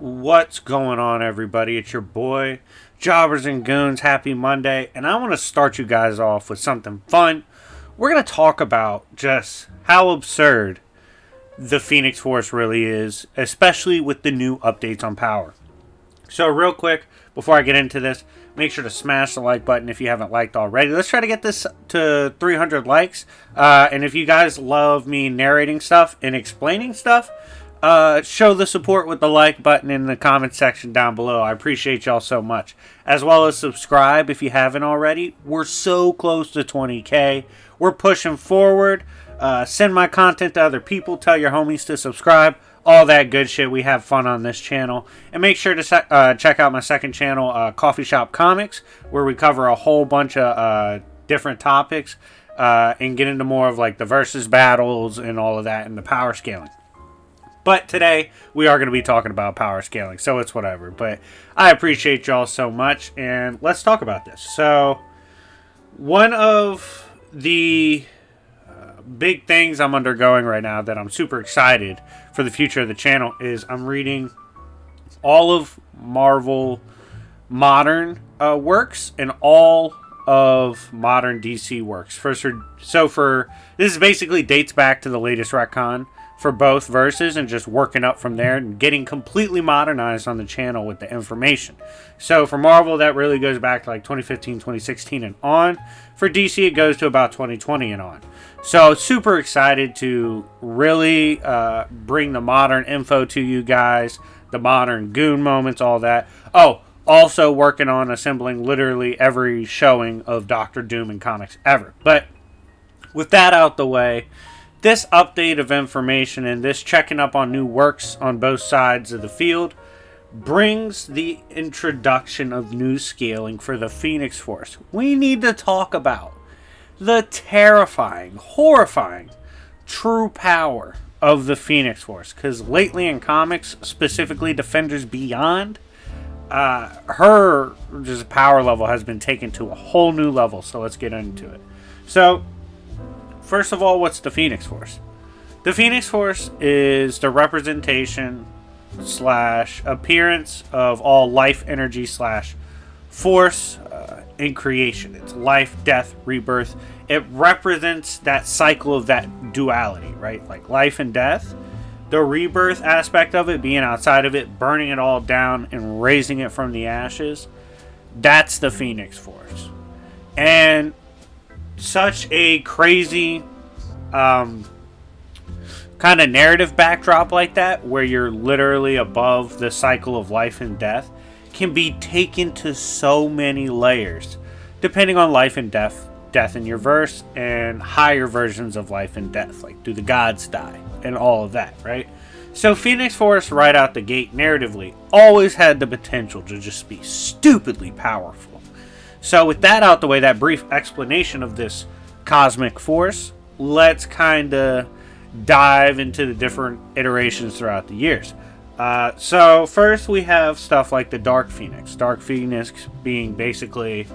What's going on, everybody? It's your boy, Jobbers and Goons. Happy Monday, and I want to start you guys off with something fun. We're going to talk about just how absurd the Phoenix Force really is, especially with the new updates on power. So real quick, before I get into this, make sure to smash the like button if you haven't liked already. Let's try to get this to 300 likes. And if you guys love me narrating stuff and explaining stuff, show the support with the like button in the comment section down below. I appreciate y'all so much. As well as subscribe if you haven't already. We're so close to 20K. We're pushing forward. Send my content to other people. Tell your homies to subscribe. All that good shit. We have fun on this channel. And make sure to check out my second channel, Coffee Shop Comics, where we cover a whole bunch of different topics and get into more of like the versus battles and all of that and the power scaling. But today, we are going to be talking about power scaling, so it's whatever. But I appreciate y'all so much, and let's talk about this. So, one of the big things I'm undergoing right now that I'm super excited for the future of the channel is I'm reading all of Marvel modern works and all of modern DC works. This basically dates back to the latest retcon for both verses and just working up from there and getting completely modernized on the channel with the information. So for Marvel, that really goes back to like 2015, 2016 and on. For DC, it goes to about 2020 and on. So super excited to really bring the modern info to you guys, the modern goon moments, all that. Oh, also working on assembling literally every showing of Doctor Doom in comics ever. But with that out the way, this update of information and this checking up on new works on both sides of the field brings the introduction of new scaling for the Phoenix Force. We need to talk about the terrifying, horrifying, true power of the Phoenix Force. Because lately in comics, specifically Defenders Beyond, her just power level has been taken to a whole new level. So let's get into it. So, first of all, what's the Phoenix Force? The Phoenix Force is the representation / appearance of all life energy / force in creation. It's life, death, rebirth. It represents that cycle of that duality, right? Like life and death. The rebirth aspect of it, being outside of it, burning it all down and raising it from the ashes. That's the Phoenix Force. And such a crazy kind of narrative backdrop like that, where you're literally above the cycle of life and death, can be taken to so many layers depending on life and death in your verse and higher versions of life and death, like do the gods die and all of that, right? So Phoenix Force right out the gate narratively always had the potential to just be stupidly powerful. So with that out the way, that brief explanation of this cosmic force, let's kind of dive into the different iterations throughout the years. So first we have stuff like the Dark Phoenix. Dark Phoenix being basically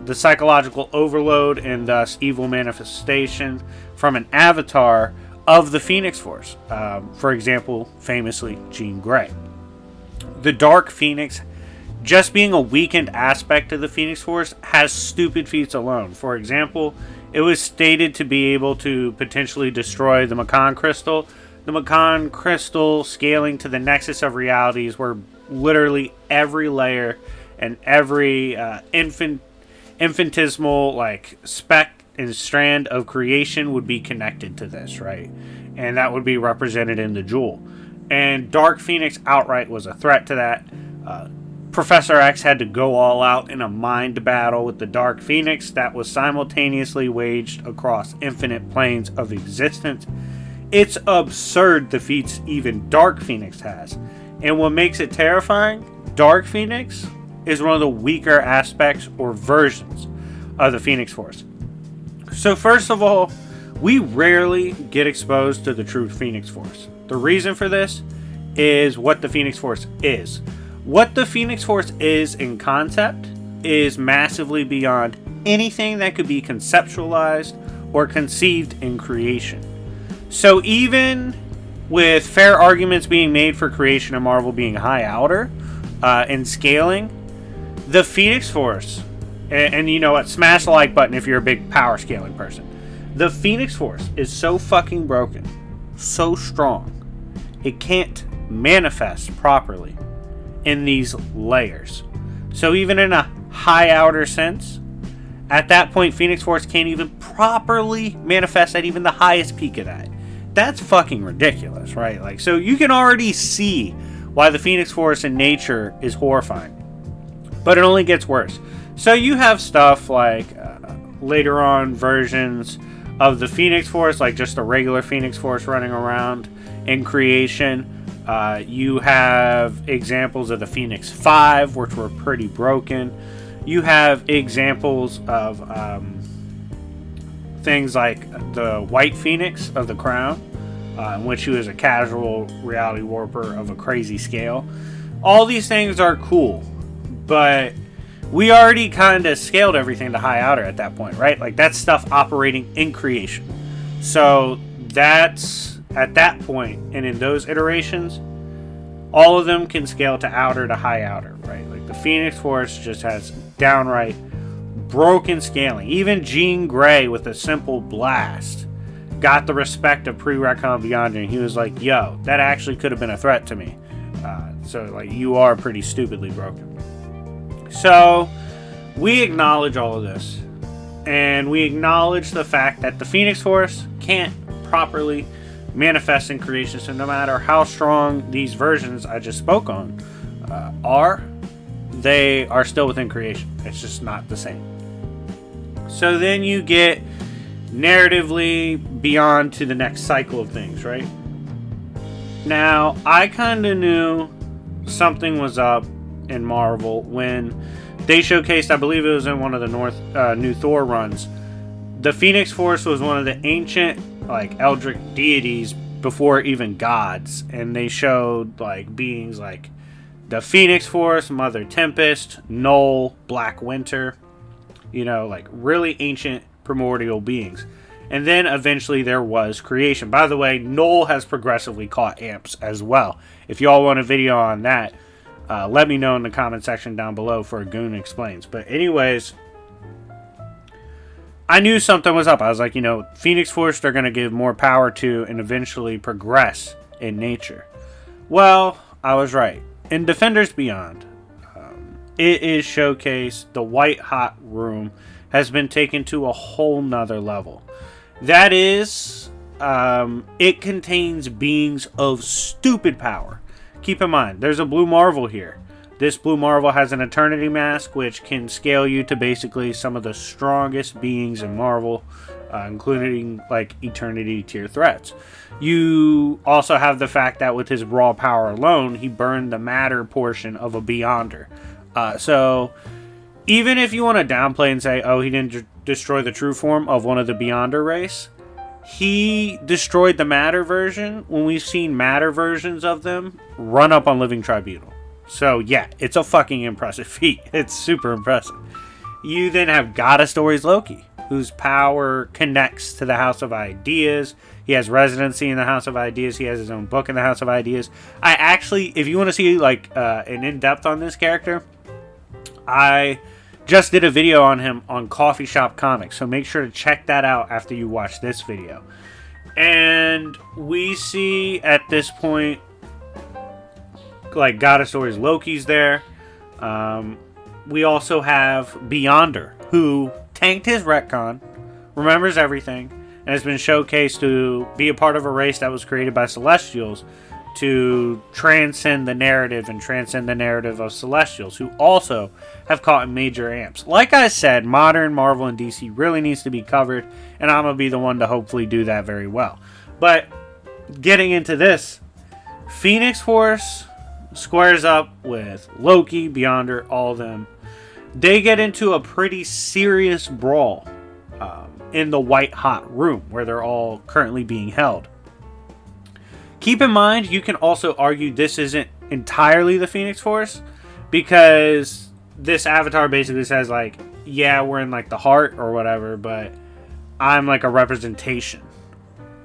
the psychological overload and thus evil manifestation from an avatar of the Phoenix Force. For example, famously, Jean Grey. The Dark Phoenix, just being a weakened aspect of the Phoenix Force, has stupid feats alone. For example, it was stated to be able to potentially destroy the Macan Crystal. The Macan Crystal scaling to the nexus of realities, where literally every layer and every infinitesimal like speck and strand of creation would be connected to this, right? And that would be represented in the jewel. And Dark Phoenix outright was a threat to that. Professor X had to go all out in a mind battle with the Dark Phoenix that was simultaneously waged across infinite planes of existence. It's absurd the feats even Dark Phoenix has. And what makes it terrifying, Dark Phoenix is one of the weaker aspects or versions of the Phoenix Force. So first of all, we rarely get exposed to the true Phoenix Force. The reason for this is what the Phoenix Force is. What the Phoenix Force is in concept is massively beyond anything that could be conceptualized or conceived in creation. So even with fair arguments being made for creation and Marvel being high outer and scaling, the Phoenix Force, and you know what, smash the like button if you're a big power scaling person. The Phoenix Force is so fucking broken, so strong, it can't manifest properly in these layers. So even in a high outer sense, at that point, Phoenix Force can't even properly manifest at even the highest peak of that. That's fucking ridiculous, right? Like, so you can already see why the Phoenix Force in nature is horrifying. But it only gets worse. So you have stuff like later on versions of the Phoenix Force, like just a regular Phoenix Force running around in creation. You have examples of the Phoenix 5, which were pretty broken. You have examples of things like the White Phoenix of the Crown, in which he was a casual reality warper of a crazy scale. All these things are cool, but we already kind of scaled everything to high outer at that point, right? Like, that's stuff operating in creation. So that's at that point, and in those iterations, all of them can scale to outer to high outer, right? Like, the Phoenix Force just has downright broken scaling. Even Jean Grey with a simple blast got the respect of pre-Retcon Beyond, and he was like, yo, that actually could have been a threat to me. So, like, you are pretty stupidly broken. So, we acknowledge all of this, and we acknowledge the fact that the Phoenix Force can't properly manifest in creation, so no matter how strong these versions I just spoke on are, they are still within creation. It's just not the same. So then you get narratively beyond to the next cycle of things, right? Now, I kind of knew something was up in Marvel when they showcased, I believe it was in one of the New Thor runs, the Phoenix Force was one of the ancient, like, eldritch deities before even gods, and they showed, like, beings like the Phoenix Force, Mother Tempest, Null, Black Winter, you know, like really ancient primordial beings. And then eventually there was creation. By the way, Null has progressively caught amps as well. If y'all want a video on that, let me know in the comment section down below for a Goon Explains. But anyways, I knew something was up. I was like, you know, Phoenix Force they're going to give more power to and eventually progress in nature. Well, I was right. In Defenders Beyond, it is showcased. The White Hot Room has been taken to a whole nother level. That is, it contains beings of stupid power. Keep in mind, there's a Blue Marvel here. This Blue Marvel has an Eternity Mask, which can scale you to basically some of the strongest beings in Marvel, including like Eternity tier threats. You also have the fact that with his raw power alone, he burned the matter portion of a Beyonder. So even if you want to downplay and say, oh, he didn't destroy the true form of one of the Beyonder race, he destroyed the matter version when we've seen matter versions of them run up on Living Tribunal. So yeah, it's a fucking impressive feat. It's super impressive. You then have God of Stories Loki, whose power connects to the House of Ideas. He has residency in the House of Ideas. He has his own book in the House of Ideas. I actually, if you want to see like an in-depth on this character, I just did a video on him on Coffee Shop Comics, so make sure to check that out after you watch this video. And we see at this point, like, God of Stories Loki's there. We also have Beyonder, who tanked his retcon, remembers everything, and has been showcased to be a part of a race that was created by Celestials to transcend the narrative and transcend the narrative of Celestials, who also have caught major amps. Like I said, modern Marvel and DC really needs to be covered, and I'm going to be the one to hopefully do that very well. But getting into this, Phoenix Force squares up with Loki, Beyonder, all of them. They get into a pretty serious brawl in the White Hot Room, where they're all currently being held. Keep in mind, you can also argue this isn't entirely the Phoenix Force, because this avatar basically says, like, yeah, we're in, like, the heart or whatever, but I'm, like, a representation.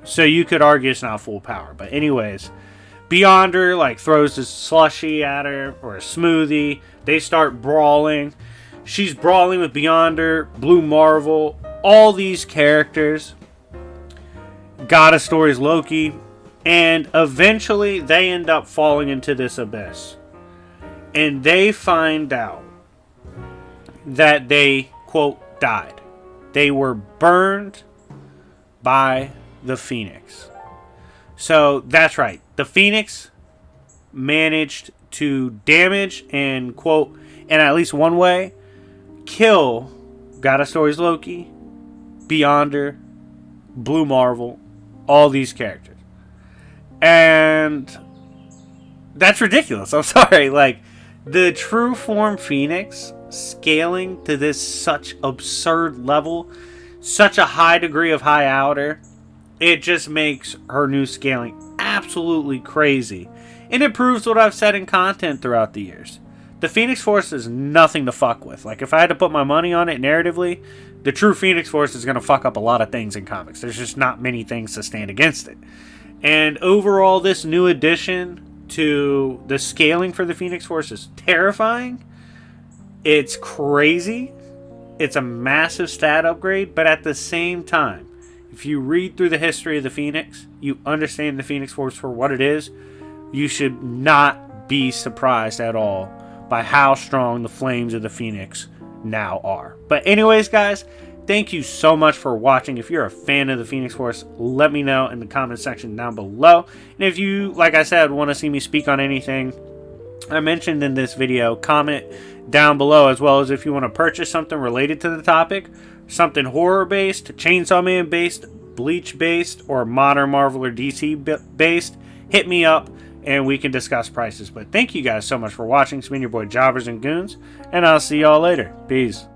So you could argue it's not full power. But anyways, Beyonder like throws a slushy at her or a smoothie. They start brawling. She's brawling with Beyonder, Blue Marvel, all these characters. God of Stories Loki. And eventually they end up falling into this abyss. And they find out that they, quote, died. They were burned by the Phoenix. So that's right. The Phoenix managed to damage and, quote, in at least one way, kill God of Stories Loki, Beyonder, Blue Marvel, all these characters. And that's ridiculous. I'm sorry. Like, the true form Phoenix scaling to this such absurd level, such a high degree of high outer, it just makes her new scaling absolutely crazy. And it proves what I've said in content throughout the years. The Phoenix Force is nothing to fuck with. Like, if I had to put my money on it narratively, the true Phoenix Force is going to fuck up a lot of things in comics. There's just not many things to stand against it. And overall, this new addition to the scaling for the Phoenix Force is terrifying. It's crazy. It's a massive stat upgrade. But at the same time, if you read through the history of the Phoenix, you understand the Phoenix Force for what it is, you should not be surprised at all by how strong the flames of the Phoenix now are. But anyways, guys, thank you so much for watching. If you're a fan of the Phoenix Force, let me know in the comment section down below. And if you, like I said, want to see me speak on anything I mentioned in this video, comment down below, as well as if you want to purchase something related to the topic, something horror-based, Chainsaw Man-based, Bleach-based, or modern Marvel or DC-based, hit me up and we can discuss prices. But thank you guys so much for watching. It's been your boy Jobbers and Goons, and I'll see y'all later. Peace.